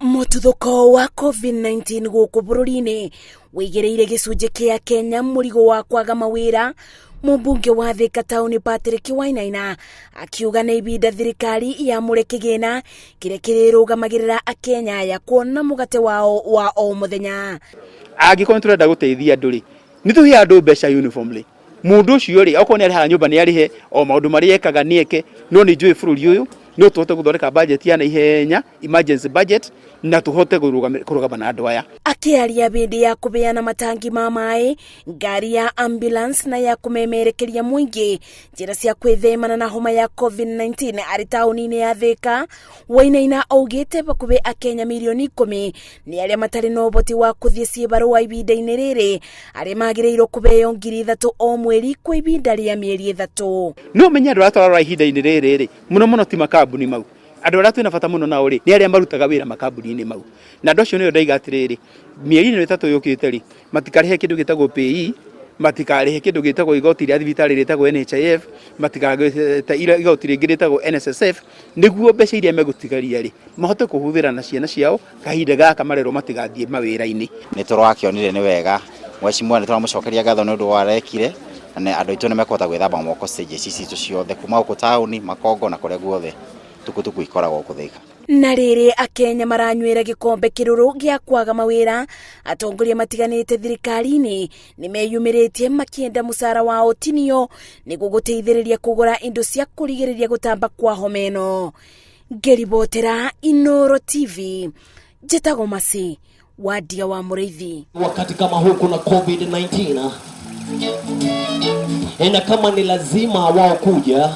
Mututhuko wa COVID-19 guku bururi-ini wigereire gicunji kia Kenya murigo wa kwaga mawira. Mumbunge wa Wainaina akiuga na ibida thirikari ya mure kigina kiria kirirũgamagĩrĩra Akenya ya kuona mugate wao wa o muthenya. Angikorwo turenda guteithia andũ-ri nituhe andũ mbeca uniformly. Mundu ucio ri okorwo ni ariha nyumba ni arihe o maundu maria ekaga ni eke, no ni njui bururi uyu no tuhote guthondeka budget ya naihenya, emergency budget, na tuhote kurugama na andu aya. Akiaria bindi ya kubeana matangi ma mai, ngari ya ambulance na ya kumemerekeria muingi njira cia kwithemana na homa ya COVID-19 ari tauni-ini ya Thika, Wainaina augite bakubi Akenya milioni 10 ni aria matari na uboti wa kuthie cibarua ibinda-ini riri ari magireirwo kubeo 3,000 o mweri kwa ibinda ria mieri 3. No menya andu atwara ihinda-ini riri muno muno ti makambuni mau. Andu aria twina bata muno nao ri ni aria marutaga wira makambuni-ini mau. Na andu acio niyo ndaiga atiriri mieri 3 yukite ri matikarihe kindu gitagwo PE, matikarihe kindu gitagwo igoti ria thibitari ritagwo NHIF, matikarihe igoti ringi ritagwo NSSF, niguo mbeca iria megutigaria ri mahote kuhuthira na ciana ciao kahinda gaka marero matigathie mawira-ini. Ni turakionire ni wega mweshimwa ni turamucokeria gatho ni undu warekire na andu aitu ni mekota gwithamba moko stage citu ciothe kuma ku tauni makongo na kuria guothe tukutuku ikoragwo kuthika. Na riri Akenya maranywira gikombe kiruru gia kwaga mawira. Atongoria matiganite thirikari-ini ni meyumiritie makienda musara wao tinio niguo guteithiriria kugura indo cia kurigiriria gutamba kwa homa ino. Ngeribotera Inooro TV, Njĩtagwo Masi wadia wa Mũrĩithi. Wakati kama huu kuna COVID-19 na kama ni lazima wao kuja